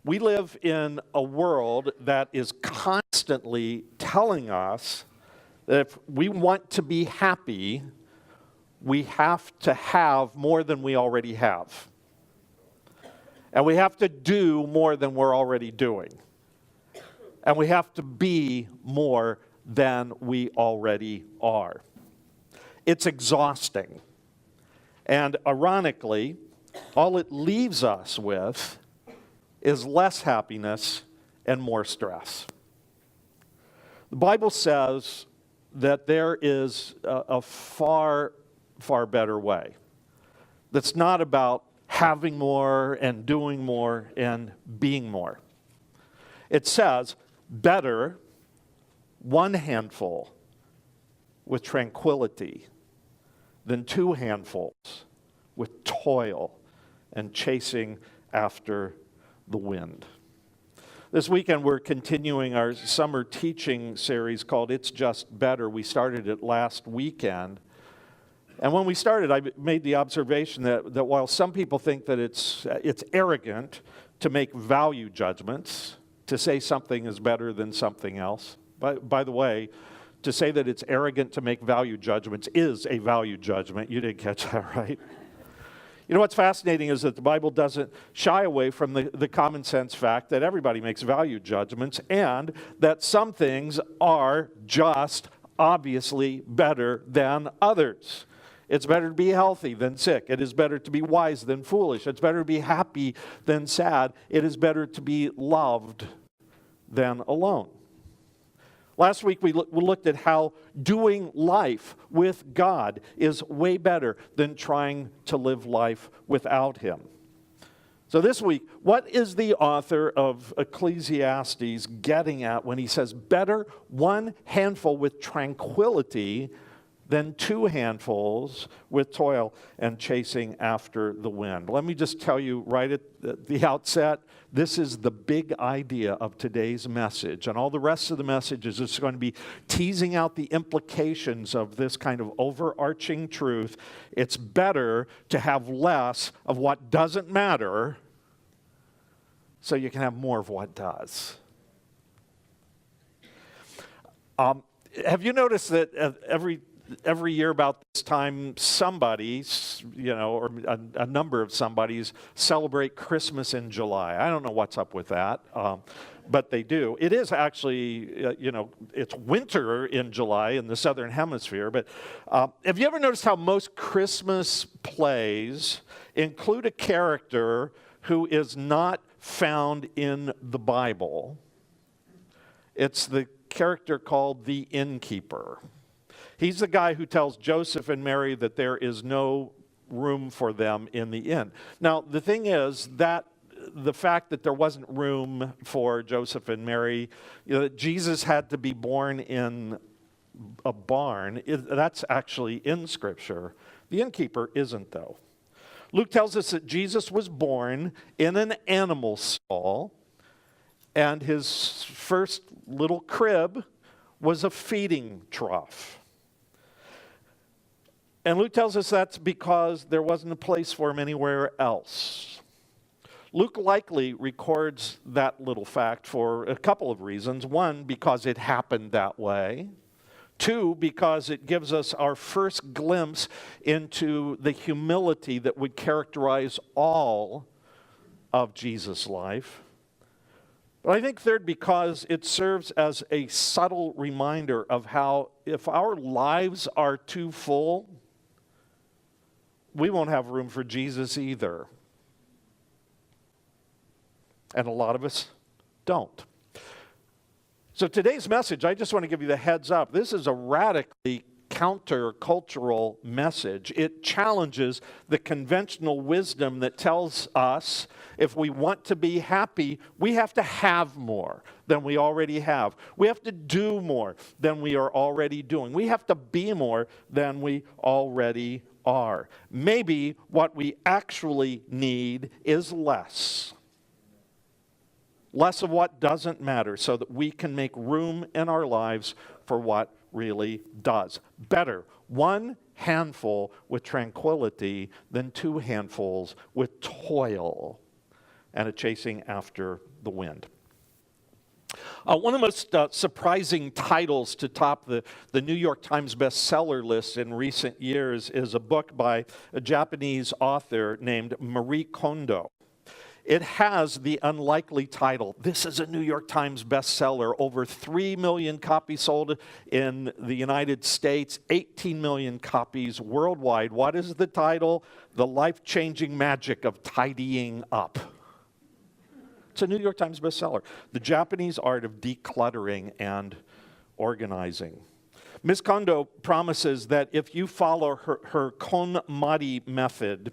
We live in a world that is constantly telling us that if we want to be happy, we have to have more than we already have. And we have to do more than we're already doing. And we have to be more than we already are. It's exhausting. And ironically, all it leaves us with is less happiness and more stress. The Bible says that there is a far, far better way. That's not about having more and doing more and being more. It says, better one handful with tranquility than two handfuls with toil and chasing after the wind. This weekend we're continuing our summer teaching series called It's Just Better. We started it last weekend. And when we started, I made the observation that while some people think that it's arrogant to make value judgments, to say something is better than something else. By the way, to say that it's arrogant to make value judgments is a value judgment. You didn't catch that, right? You know what's fascinating is that the Bible doesn't shy away from the common sense fact that everybody makes value judgments and that some things are just obviously better than others. It's better to be healthy than sick. It is better to be wise than foolish. It's better to be happy than sad. It is better to be loved than alone. Last week we looked at how doing life with God is way better than trying to live life without Him. So this week, what is the author of Ecclesiastes getting at when he says, better one handful with tranquility than two handfuls with toil and chasing after the wind? Let me just tell you right at the outset, this is the big idea of today's message. And all the rest of the message is just going to be teasing out the implications of this kind of overarching truth. It's better to have less of what doesn't matter so you can have more of what does. Have you noticed that every year about this time, somebody, or a number of somebodies celebrate Christmas in July? I don't know what's up with that, but they do. It is actually, it's winter in July in the southern hemisphere. But have you ever noticed how most Christmas plays include a character who is not found in the Bible? It's the character called the innkeeper. He's the guy who tells Joseph and Mary that there is no room for them in the inn. Now, the thing is that the fact that there wasn't room for Joseph and Mary, that Jesus had to be born in a barn, that's actually in Scripture. The innkeeper isn't, though. Luke tells us that Jesus was born in an animal stall, and his first little crib was a feeding trough. And Luke tells us that's because there wasn't a place for him anywhere else. Luke likely records that little fact for a couple of reasons. One, because it happened that way. Two, because it gives us our first glimpse into the humility that would characterize all of Jesus' life. But I think third, because it serves as a subtle reminder of how if our lives are too full, we won't have room for Jesus either. And a lot of us don't. So today's message, I just want to give you the heads up. This is a radically countercultural message. It challenges the conventional wisdom that tells us if we want to be happy, we have to have more than we already have. We have to do more than we are already doing. We have to be more than we already are. Maybe what we actually need is less. Less of what doesn't matter so that we can make room in our lives for what really does. Better one handful with tranquility than two handfuls with toil and a chasing after the wind. One of the most surprising titles to top the New York Times bestseller list in recent years is a book by a Japanese author named Marie Kondo. It has the unlikely title, this is a New York Times bestseller, over 3 million copies sold in the United States, 18 million copies worldwide. What is the title? The Life-Changing Magic of Tidying Up. It's a New York Times bestseller. The Japanese Art of Decluttering and Organizing. Ms. Kondo promises that if you follow her KonMari method,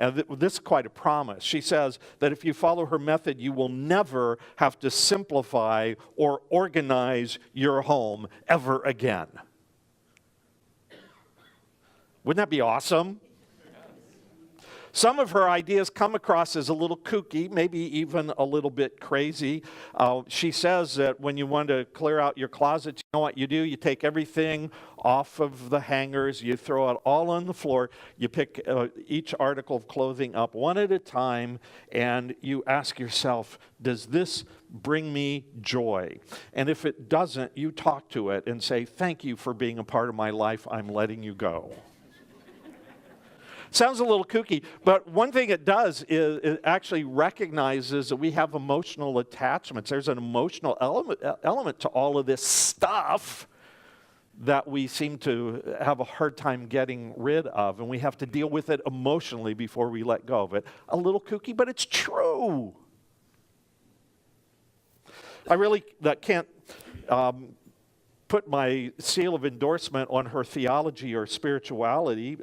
and this is quite a promise. She says that if you follow her method, you will never have to simplify or organize your home ever again. Wouldn't that be awesome? Some of her ideas come across as a little kooky, maybe even a little bit crazy. She says that when you want to clear out your closet, you know what you do? You take everything off of the hangers, you throw it all on the floor, you pick each article of clothing up one at a time, and you ask yourself, does this bring me joy? And if it doesn't, you talk to it and say, thank you for being a part of my life, I'm letting you go. Sounds a little kooky, but one thing it does is it actually recognizes that we have emotional attachments. There's an emotional element to all of this stuff that we seem to have a hard time getting rid of, and we have to deal with it emotionally before we let go of it. A little kooky, but it's true. I really can't put my seal of endorsement on her theology or spirituality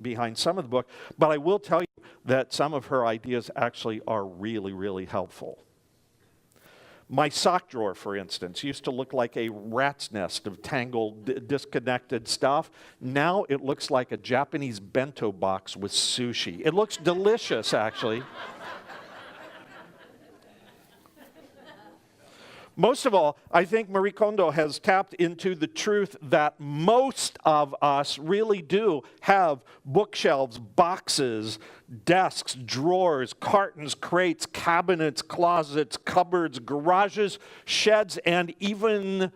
behind some of the book, but I will tell you that some of her ideas actually are really, really helpful. My sock drawer, for instance, used to look like a rat's nest of tangled, disconnected stuff. Now it looks like a Japanese bento box with sushi. It looks delicious, actually. Most of all, I think Marie Kondo has tapped into the truth that most of us really do have bookshelves, boxes, desks, drawers, cartons, crates, cabinets, closets, cupboards, garages, sheds, and even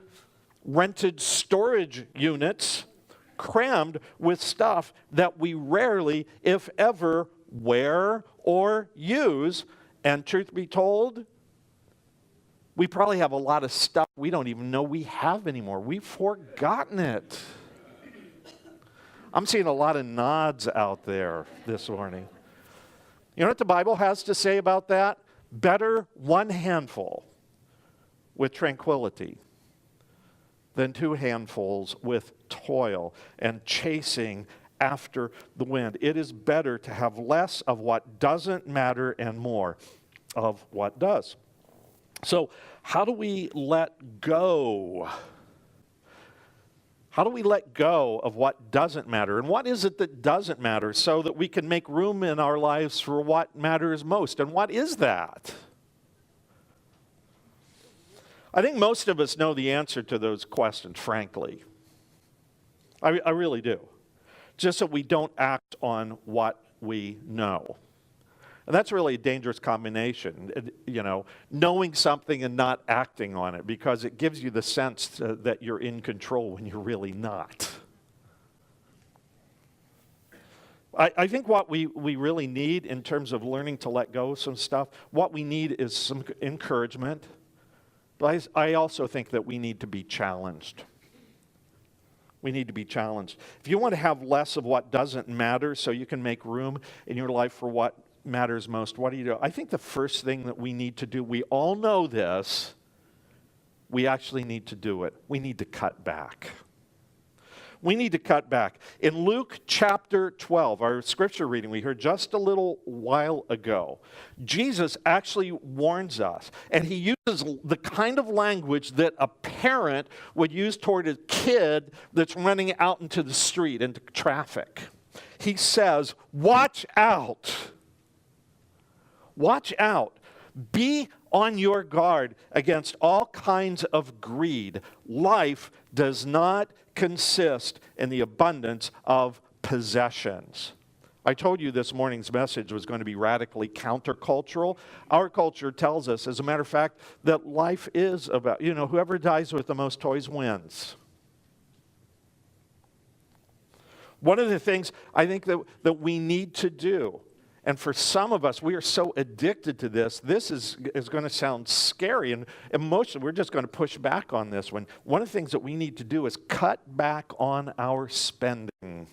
rented storage units crammed with stuff that we rarely, if ever, wear or use. And truth be told, we probably have a lot of stuff we don't even know we have anymore. We've forgotten it. I'm seeing a lot of nods out there this morning. You know what the Bible has to say about that? Better one handful with tranquility than two handfuls with toil and chasing after the wind. It is better to have less of what doesn't matter and more of what does. So, how do we let go? How do we let go of what doesn't matter? And what is it that doesn't matter so that we can make room in our lives for what matters most? And what is that? I think most of us know the answer to those questions, frankly. I really do. Just that we don't act on what we know. And that's really a dangerous combination, knowing something and not acting on it, because it gives you the sense that you're in control when you're really not. I think what we really need in terms of learning to let go of some stuff, what we need is some encouragement. But I also think that we need to be challenged. We need to be challenged. If you want to have less of what doesn't matter so you can make room in your life for what matters most, what do you do? I think the first thing that we need to do, we all know this, we actually need to do it. We need to cut back. We need to cut back. In Luke chapter 12, our scripture reading we heard just a little while ago, Jesus actually warns us, and he uses the kind of language that a parent would use toward a kid that's running out into the street, into traffic. He says, watch out. Watch out. Be on your guard against all kinds of greed. Life does not consist in the abundance of possessions. I told you this morning's message was going to be radically countercultural. Our culture tells us, as a matter of fact, that life is about, whoever dies with the most toys wins. One of the things I think that we need to do, and for some of us, we are so addicted to this is going to sound scary and emotional. We're just going to push back on this one. One of the things that we need to do is cut back on our spending.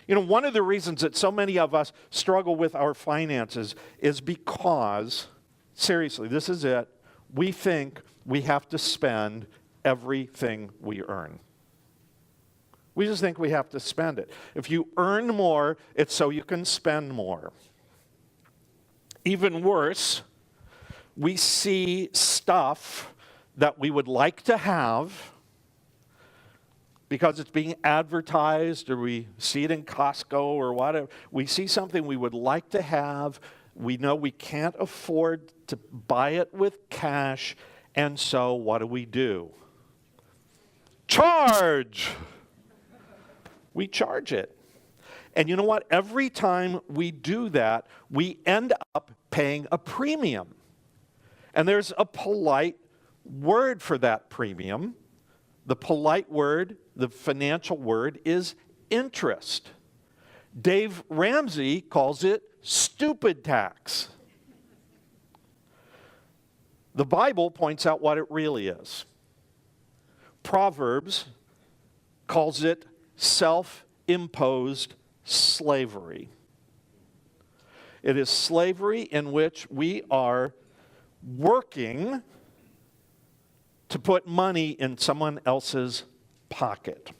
One of the reasons that so many of us struggle with our finances is because, seriously, this is it, we think we have to spend everything we earn. We just think we have to spend it. If you earn more, it's so you can spend more. Even worse, we see stuff that we would like to have because it's being advertised, or we see it in Costco or whatever. We see something we would like to have. We know we can't afford to buy it with cash. And so what do? Charge! We charge it. And you know what? Every time we do that, we end up paying a premium. And there's a polite word for that premium. The polite word, the financial word, is interest. Dave Ramsey calls it stupid tax. The Bible points out what it really is. Proverbs calls it self-imposed slavery. It is slavery in which we are working to put money in someone else's pocket.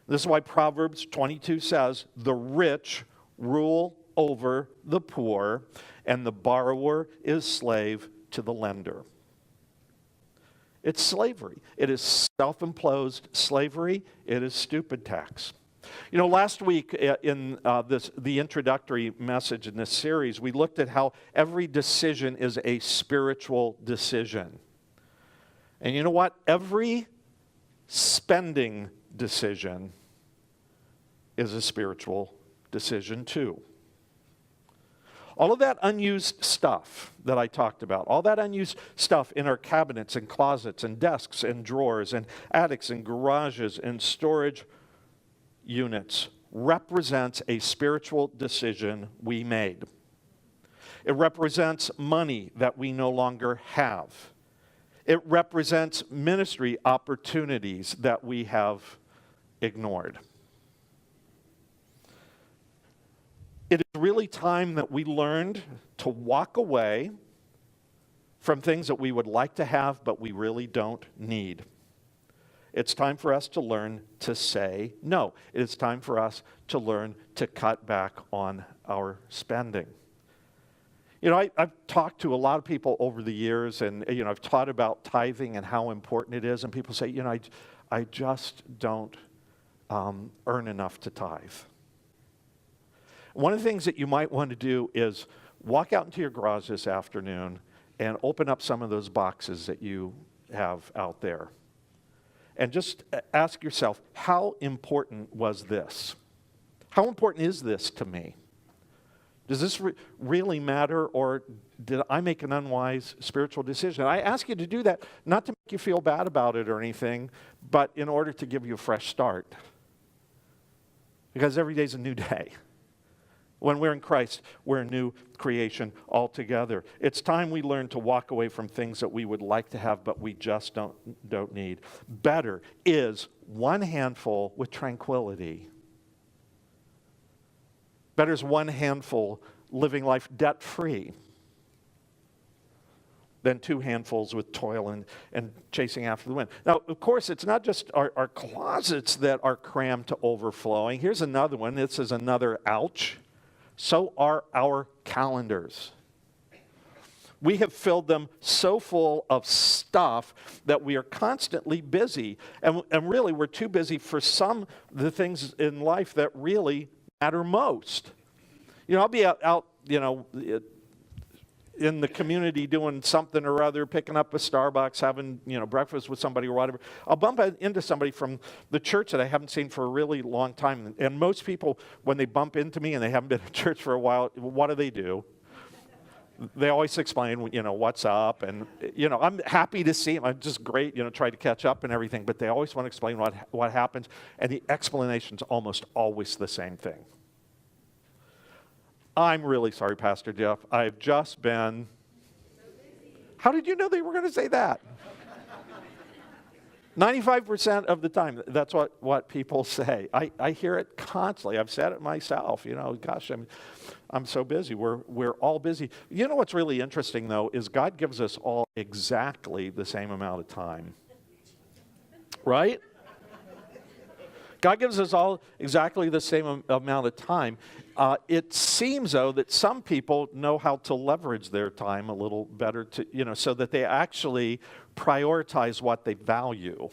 This is why Proverbs 22 says, the rich rule over the poor, and the borrower is slave to the lender. It's slavery. It is self-imposed slavery. It is stupid tax. Last week in the introductory message in this series, we looked at how every decision is a spiritual decision. And you know what? Every spending decision is a spiritual decision too. All of that unused stuff that I talked about, all that unused stuff in our cabinets and closets and desks and drawers and attics and garages and storage units represents a spiritual decision we made. It represents money that we no longer have. It represents ministry opportunities that we have ignored. It is really time that we learned to walk away from things that we would like to have, but we really don't need. It's time for us to learn to say no. It is time for us to learn to cut back on our spending. I've talked to a lot of people over the years, and I've taught about tithing and how important it is, and people say, I just don't earn enough to tithe. One of the things that you might want to do is walk out into your garage this afternoon and open up some of those boxes that you have out there. And just ask yourself, how important was this? How important is this to me? Does this really matter, or did I make an unwise spiritual decision? I ask you to do that, not to make you feel bad about it or anything, but in order to give you a fresh start. Because every day is a new day. When we're in Christ, we're a new creation altogether. It's time we learn to walk away from things that we would like to have, but we just don't need. Better is one handful with tranquility. Better is one handful living life debt-free than two handfuls with toil and chasing after the wind. Now, of course, it's not just our closets that are crammed to overflowing. Here's another one. This is another ouch. So are our calendars. We have filled them so full of stuff that we are constantly busy. And really, we're too busy for some of the things in life that really matter most. I'll be out in the community doing something or other, picking up a Starbucks, having, breakfast with somebody or whatever, I'll bump into somebody from the church that I haven't seen for a really long time. And most people, when they bump into me and they haven't been to church for a while, what do? They always explain, what's up. And, I'm happy to see them. I'm just great, try to catch up and everything. But they always want to explain what happens. And the explanation's almost always the same thing. I'm really sorry, Pastor Jeff. I've just been... How did you know they were going to say that? 95% of the time, that's what people say. I hear it constantly. I've said it myself. Gosh, I'm so busy. We're all busy. You know what's really interesting, though, is God gives us all exactly the same amount of time. Right? God gives us all exactly the same amount of time. It seems, though, that some people know how to leverage their time a little better, so that they actually prioritize what they value.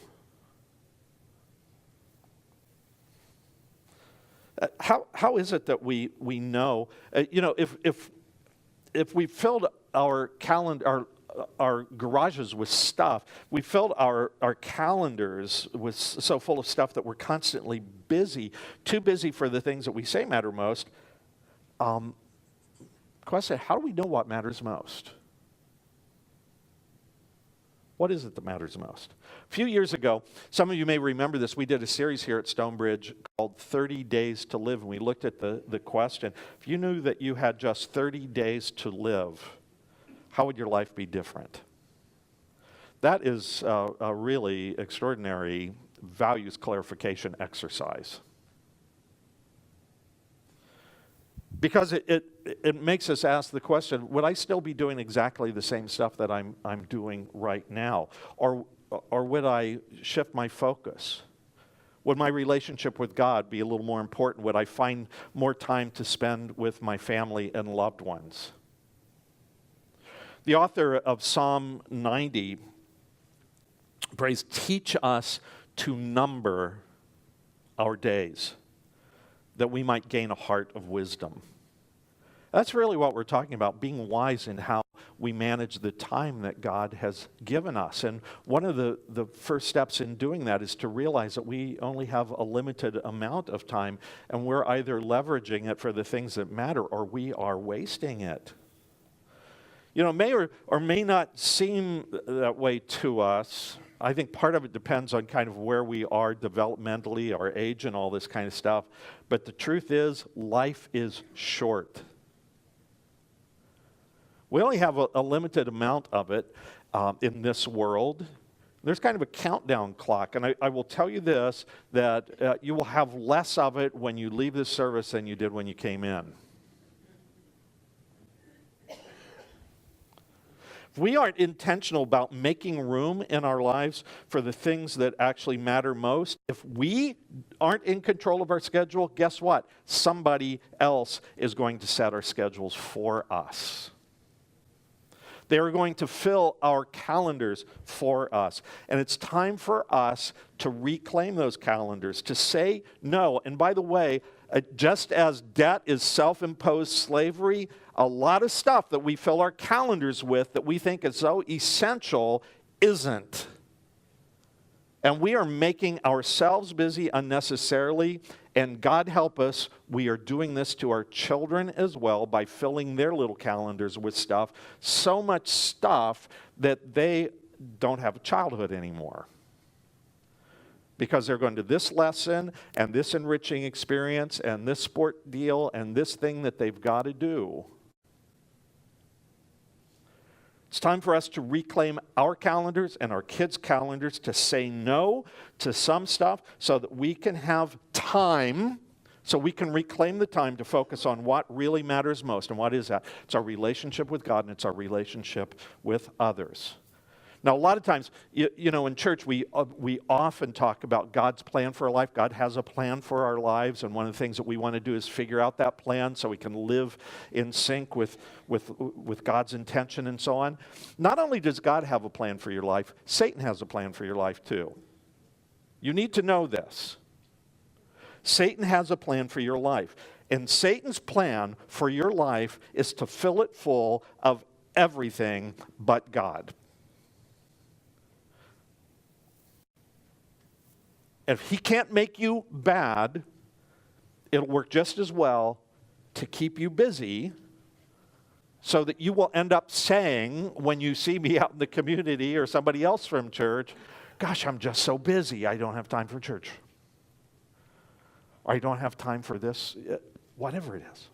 How is it that we know? If we filled our calendar, our garages with stuff, we filled our calendars with so full of stuff that we're constantly busy, too busy for the things that we say matter most. Question, how do we know what matters most? What is it that matters most? A few years ago, some of you may remember this, we did a series here at Stonebridge called 30 Days to Live, and we looked at the question, if you knew that you had just 30 days to live, how would your life be different? That is a really extraordinary values clarification exercise. Because it makes us ask the question, would I still be doing exactly the same stuff that I'm doing right now? Or would I shift my focus? Would my relationship with God be a little more important? Would I find more time to spend with my family and loved ones? The author of Psalm 90 prays, teach us to number our days, that we might gain a heart of wisdom. That's really what we're talking about, being wise in how we manage the time that God has given us. And one of the first steps in doing that is to realize that we only have a limited amount of time, and we're either leveraging it for the things that matter or we are wasting it. It may or may not seem that way to us. I think part of it depends on kind of where we are developmentally, our age and all this kind of stuff. But the truth is, life is short. We only have a limited amount of it in this world. There's kind of a countdown clock. And I will tell you this, that you will have less of it when you leave this service than you did when you came in. If we aren't intentional about making room in our lives for the things that actually matter most, if we aren't in control of our schedule, guess what? Somebody else is going to set our schedules for us. They are going to fill our calendars for us. And it's time for us to reclaim those calendars, to say no. And by the way, just as debt is self-imposed slavery, a lot of stuff that we fill our calendars with that we think is so essential isn't. And we are making ourselves busy unnecessarily, and God help us, we are doing this to our children as well by filling their little calendars with stuff, so much stuff that they don't have a childhood anymore. Because they're going to this lesson and this enriching experience and this sport deal and this thing that they've got to do. It's time for us to reclaim our calendars and our kids' calendars, to say no to some stuff so that we can have time, so we can reclaim the time to focus on what really matters most. And what is that? It's our relationship with God and it's our relationship with others. Now, a lot of times, in church, we often talk about God's plan for our life. God has a plan for our lives, and one of the things that we want to do is figure out that plan so we can live in sync with God's intention and so on. Not only does God have a plan for your life, Satan has a plan for your life too. You need to know this. Satan has a plan for your life, and Satan's plan for your life is to fill it full of everything but God. If he can't make you bad, it'll work just as well to keep you busy so that you will end up saying when you see me out in the community or somebody else from church, gosh, I'm just so busy, I don't have time for church. Or I don't have time for this, whatever it is.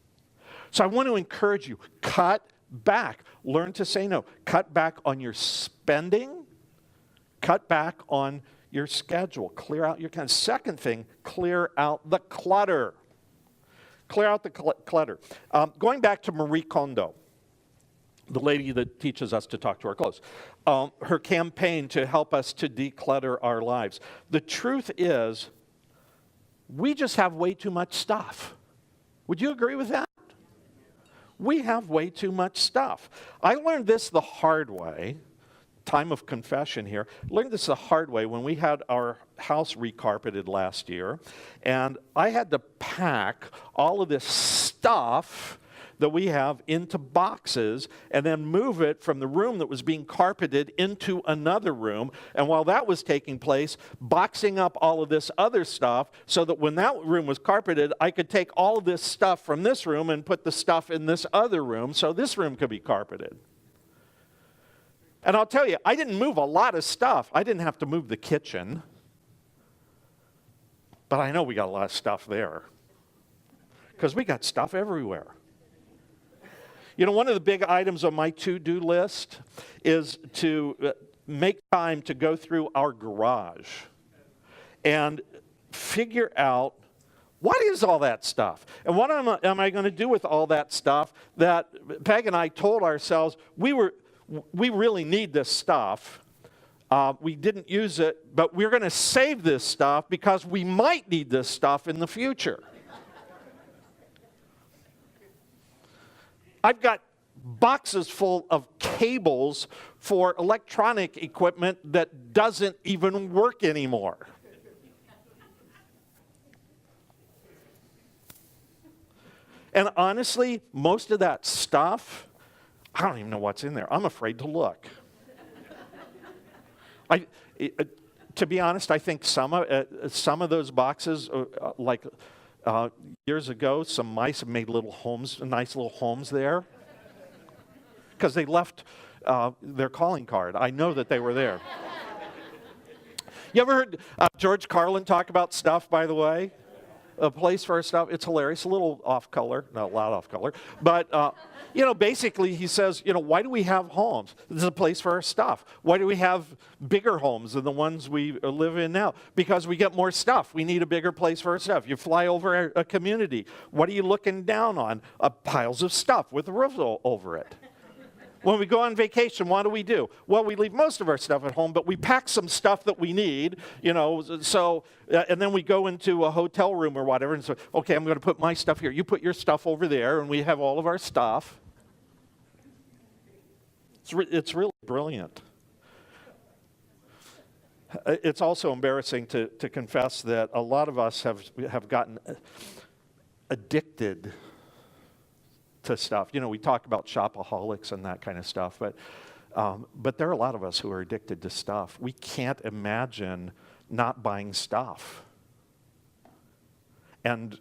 So I want to encourage you, cut back. Learn to say no. Cut back on your spending. Cut back on your schedule. Clear out your calendar. Second thing, clear out the clutter. Clear out the clutter. Going back to Marie Kondo, the lady that teaches us to talk to our clothes, her campaign to help us to declutter our lives. The truth is, we just have way too much stuff. Would you agree with that? We have way too much stuff. I learned this the hard way. Time of confession here. Learned this the hard way when we had our house recarpeted last year, and I had to pack all of this stuff that we have into boxes and then move it from the room that was being carpeted into another room. And while that was taking place, boxing up all of this other stuff so that when that room was carpeted, I could take all of this stuff from this room and put the stuff in this other room so this room could be carpeted. And I'll tell you, I didn't move a lot of stuff. I didn't have to move the kitchen. But I know we got a lot of stuff there because we got stuff everywhere. You know, one of the big items on my to-do list is to make time to go through our garage and figure out what is all that stuff? And what am I going to do with all that stuff that Peg and I told ourselves we really need this stuff. We didn't use it, but we're going to save this stuff because we might need this stuff in the future. I've got boxes full of cables for electronic equipment that doesn't even work anymore. And honestly, most of that stuff, I don't even know what's in there. I'm afraid to look. To be honest, I think some of those boxes, years ago, some mice have made little homes, nice little homes there, because they left their calling card. I know that they were there. You ever heard George Carlin talk about stuff, by the way? A place for our stuff. It's hilarious. A little off color, not a lot off color. But, basically he says, why do we have homes? This is a place for our stuff. Why do we have bigger homes than the ones we live in now? Because we get more stuff. We need a bigger place for our stuff. You fly over a community. What are you looking down on? Piles of stuff with a roof over it. When we go on vacation, what do? Well, we leave most of our stuff at home, but we pack some stuff that we need, and then we go into a hotel room or whatever, and so, okay, I'm going to put my stuff here. You put your stuff over there, and we have all of our stuff. It's really brilliant. It's also embarrassing to confess that a lot of us have gotten addicted to stuff. We talk about shopaholics and that kind of stuff, but there are a lot of us who are addicted to stuff. We can't imagine not buying stuff. And,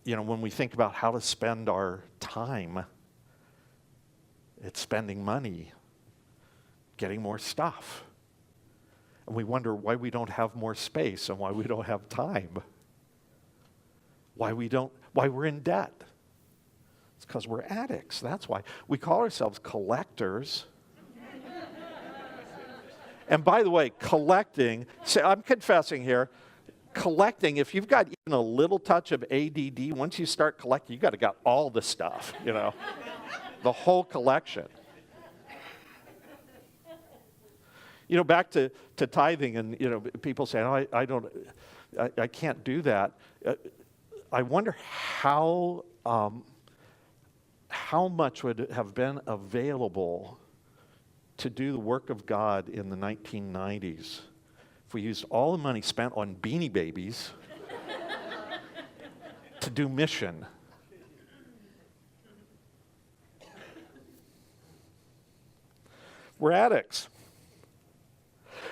when we think about how to spend our time, it's spending money, getting more stuff. And we wonder why we don't have more space and why we don't have time. Why we're in debt. It's because we're addicts. That's why. We call ourselves collectors. And by the way, collecting, I'm confessing here, collecting, if you've got even a little touch of ADD, once you start collecting, you've got all the stuff, the whole collection. Back to tithing, and, people say, oh, I can't do that. I wonder how much would have been available to do the work of God in the 1990s if we used all the money spent on Beanie Babies to do mission. We're addicts.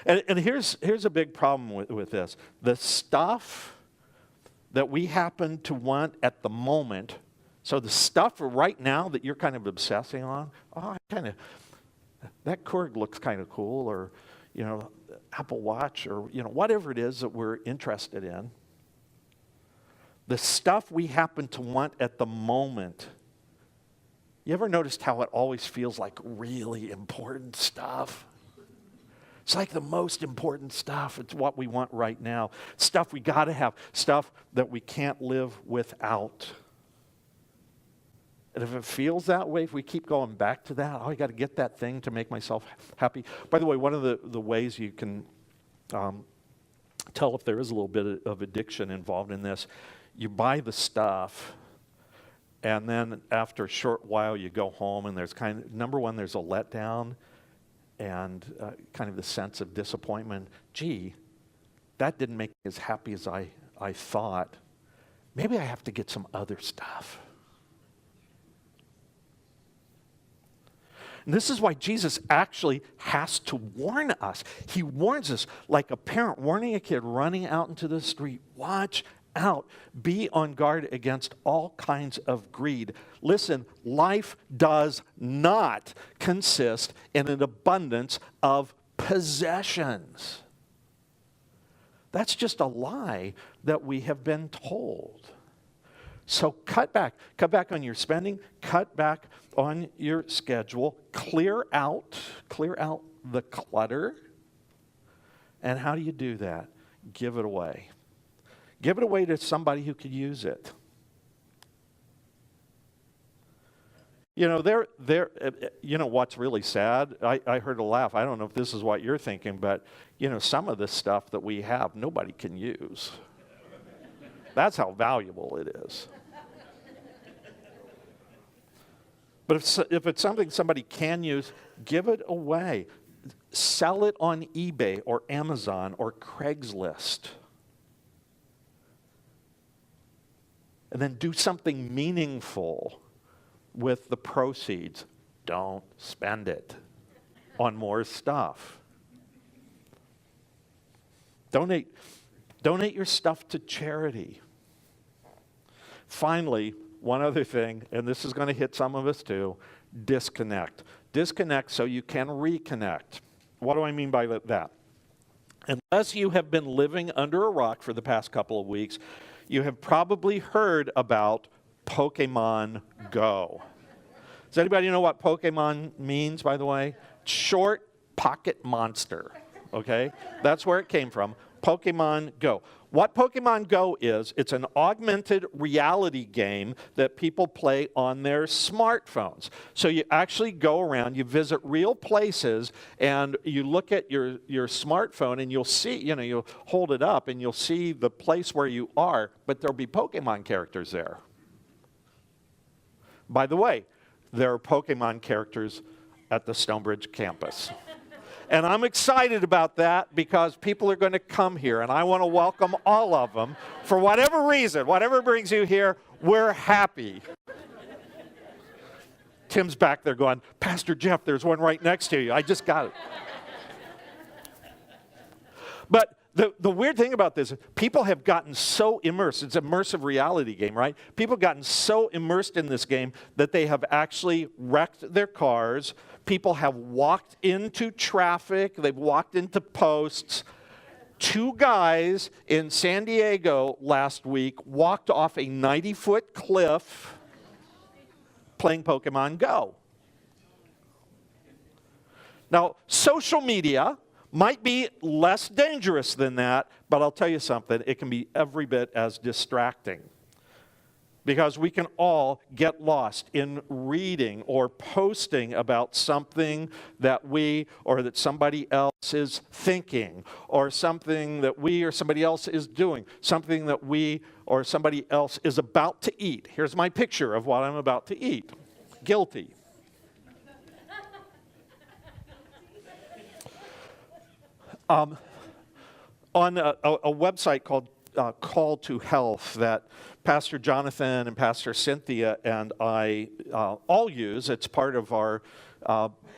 And here's a big problem with this. The stuff that we happen to want at the moment, so the stuff right now that you're kind of obsessing on, that Keurig looks kind of cool, or, Apple Watch, or, whatever it is that we're interested in. The stuff we happen to want at the moment, you ever noticed how it always feels like really important stuff? It's like the most important stuff. It's what we want right now. Stuff we got to have. Stuff that we can't live without. And if it feels that way, if we keep going back to that, I got to get that thing to make myself happy. By the way, one of the ways you can tell if there is a little bit of addiction involved in this, you buy the stuff, and then after a short while you go home, and there's number one, there's a letdown, and kind of the sense of disappointment. Gee, that didn't make me as happy as I thought. Maybe I have to get some other stuff. And this is why Jesus actually has to warn us. He warns us like a parent warning a kid running out into the street. Watch out. Be on guard against all kinds of greed. Listen, life does not consist in an abundance of possessions. That's just a lie that we have been told. So cut back on your spending, cut back on your schedule, clear out the clutter. And how do you do that? Give it away. Give it away to somebody who could use it. What's really sad? I heard a laugh. I don't know if this is what you're thinking, but, some of this stuff that we have, nobody can use. That's how valuable it is. But if it's something somebody can use, give it away. Sell it on eBay or Amazon or Craigslist. And then do something meaningful with the proceeds. Don't spend it on more stuff. Donate your stuff to charity. Finally, one other thing, and this is going to hit some of us too, disconnect. Disconnect so you can reconnect. What do I mean by that? Unless you have been living under a rock for the past couple of weeks, you have probably heard about Pokemon Go. Does anybody know what Pokemon means, by the way? Short pocket monster, okay? That's where it came from. Pokemon Go. What Pokemon Go is, it's an augmented reality game that people play on their smartphones. So you actually go around, you visit real places, and you look at your smartphone, and you'll see, you'll hold it up, and you'll see the place where you are, but there'll be Pokemon characters there. By the way, there are Pokemon characters at the Stonebridge campus. And I'm excited about that because people are going to come here, and I want to welcome all of them. For whatever reason, whatever brings you here, we're happy. Tim's back there going, Pastor Jeff, there's one right next to you. I just got it. But the weird thing about this, people have gotten so immersed. It's an immersive reality game, right? People have gotten so immersed in this game that they have actually wrecked their cars. People have walked into traffic. They've walked into posts. 2 guys in San Diego last week walked off a 90-foot cliff playing Pokemon Go. Now, social media might be less dangerous than that, but I'll tell you something, it can be every bit as distracting. Because we can all get lost in reading or posting about something that we or that somebody else is thinking, or something that we or somebody else is doing, something that we or somebody else is about to eat. Here's my picture of what I'm about to eat. Guilty. On a website called call to health that Pastor Jonathan and Pastor Cynthia and I all use. It's part of our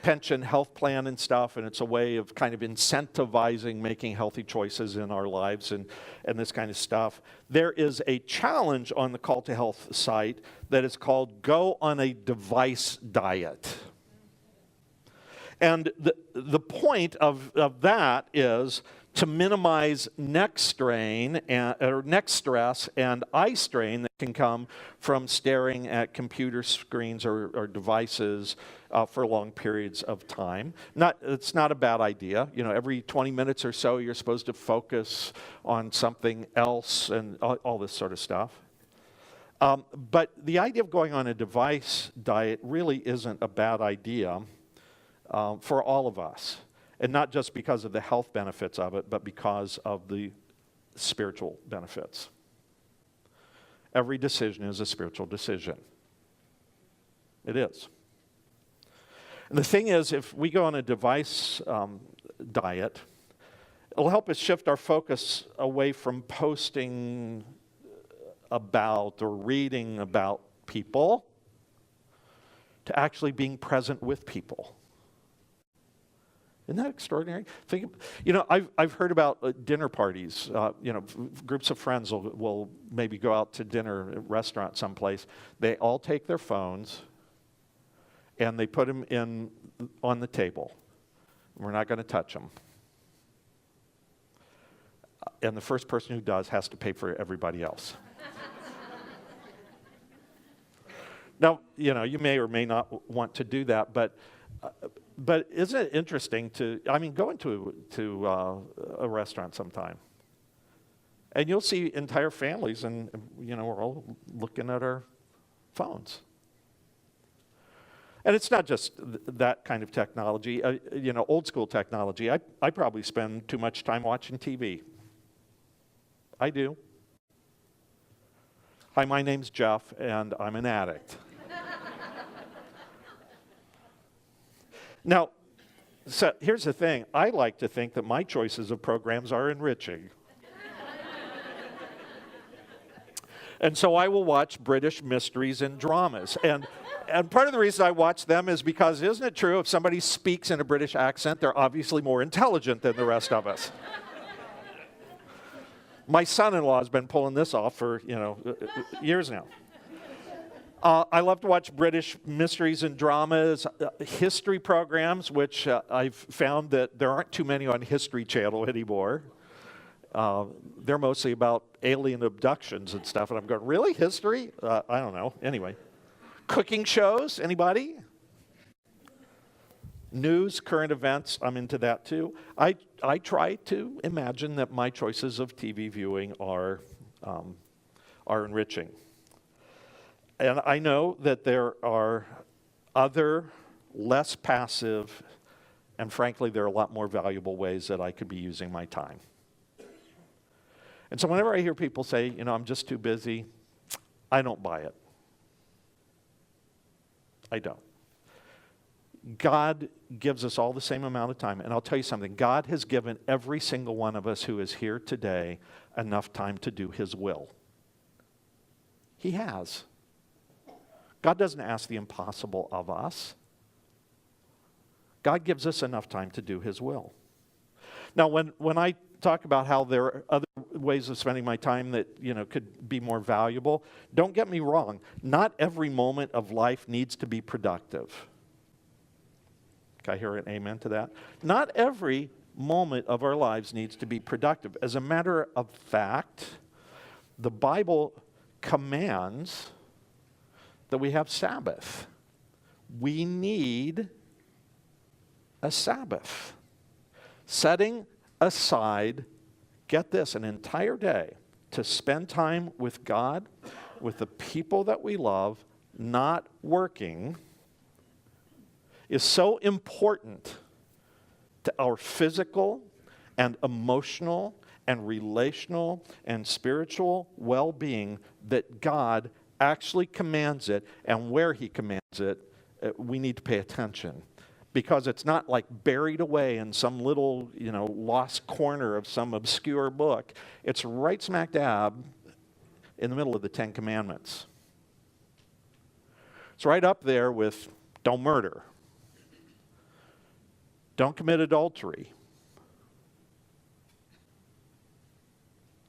pension health plan and stuff, and it's a way of kind of incentivizing making healthy choices in our lives and this kind of stuff. There is a challenge on the Call to Health site that is called Go on a Device Diet. And the point of that is to minimize neck strain or neck stress and eye strain that can come from staring at computer screens or devices for long periods of time. It's not a bad idea. You know, every 20 minutes or so, you're supposed to focus on something else and all this sort of stuff. But the idea of going on a device diet really isn't a bad idea for all of us. And not just because of the health benefits of it, but because of the spiritual benefits. Every decision is a spiritual decision. It is. And the thing is, if we go on a device diet, it'll help us shift our focus away from posting about or reading about people to actually being present with people. Isn't that extraordinary? I've heard about dinner parties. Groups of friends will maybe go out to dinner at a restaurant someplace. They all take their phones and they put them on the table. We're not going to touch them. And the first person who does has to pay for everybody else. Now, you may or may not want to do that, but isn't it interesting go into a restaurant sometime, and you'll see entire families, and we're all looking at our phones. And it's not just that kind of technology, old school technology. I probably spend too much time watching TV. I do. Hi, my name's Jeff, and I'm an addict. Now, so here's the thing. I like to think that my choices of programs are enriching. And so I will watch British mysteries and dramas. And part of the reason I watch them is because, isn't it true, if somebody speaks in a British accent, they're obviously more intelligent than the rest of us. My son-in-law has been pulling this off for, years now. I love to watch British mysteries and dramas, history programs, which I've found that there aren't too many on History Channel anymore. They're mostly about alien abductions and stuff, and I'm going, really? History? I don't know. Anyway. Cooking shows, anybody? News, current events, I'm into that too. I try to imagine that my choices of TV viewing are enriching. And I know that there are other, less passive, and frankly, there are a lot more valuable ways that I could be using my time. And so whenever I hear people say, I'm just too busy, I don't buy it. I don't. God gives us all the same amount of time. And I'll tell you something. God has given every single one of us who is here today enough time to do His will. He has. God doesn't ask the impossible of us. God gives us enough time to do His will. Now, when I talk about how there are other ways of spending my time that, could be more valuable, don't get me wrong. Not every moment of life needs to be productive. Can I hear an amen to that? Not every moment of our lives needs to be productive. As a matter of fact, the Bible commands that we have Sabbath. We need a Sabbath. Setting aside, get this, an entire day to spend time with God, with the people that we love, not working, is so important to our physical and emotional and relational and spiritual well-being that God actually commands it, and where He commands it, we need to pay attention. because it's not like buried away in some little, lost corner of some obscure book. It's right smack dab in the middle of the Ten Commandments. It's right up there with don't murder, don't commit adultery,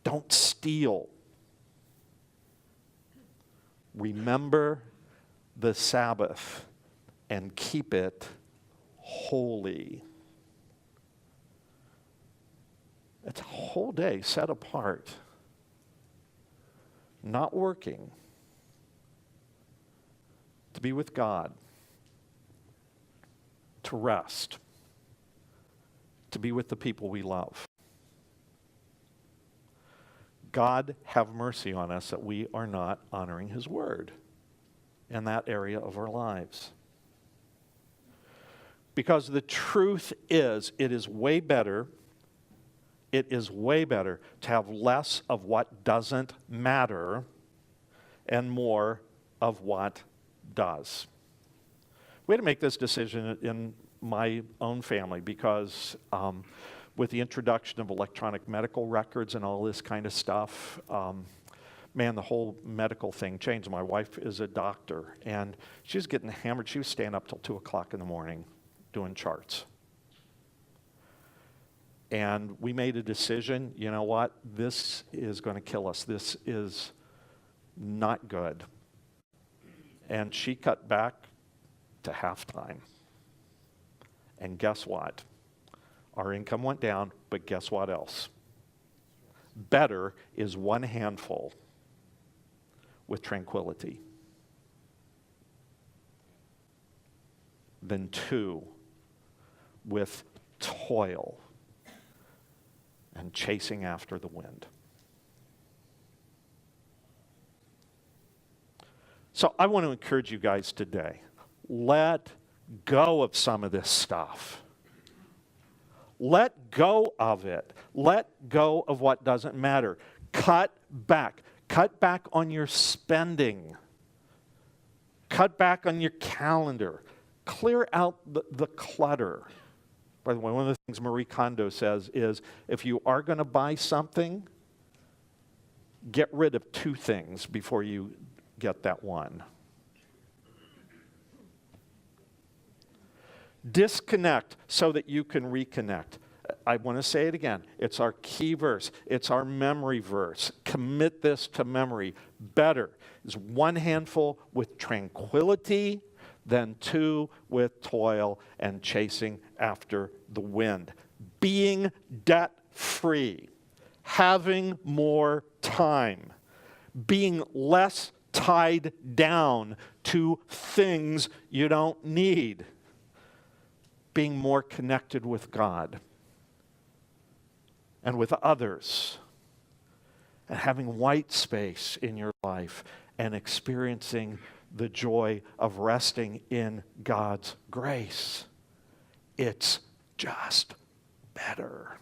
don't steal, remember the Sabbath and keep it holy. It's a whole day set apart, not working, to be with God, to rest, to be with the people we love. God have mercy on us that we are not honoring His word in that area of our lives. Because the truth is, it is way better to have less of what doesn't matter and more of what does. We had to make this decision in my own family because with the introduction of electronic medical records and all this kind of stuff, the whole medical thing changed. My wife is a doctor, and she was getting hammered. She was staying up till 2 o'clock in the morning doing charts. And we made a decision, you know what? This is going to kill us. This is not good. And she cut back to half-time. And guess what? Our income went down, but guess what else? Better is one handful with tranquility than two with toil and chasing after the wind. So I want to encourage you guys today. Let go of some of this stuff. Let go of it. Let go of what doesn't matter. Cut back. Cut back on your spending. Cut back on your calendar. Clear out the clutter. By the way, one of the things Marie Kondo says is, if you are going to buy something, get rid of 2 things before you get that one. Disconnect so that you can reconnect. I want to say it again. It's our key verse. It's our memory verse. Commit this to memory. Better is one handful with tranquility than 2 with toil and chasing after the wind. Being debt-free. Having more time. Being less tied down to things you don't need. Being more connected with God and with others, and having white space in your life and experiencing the joy of resting in God's grace. It's just better.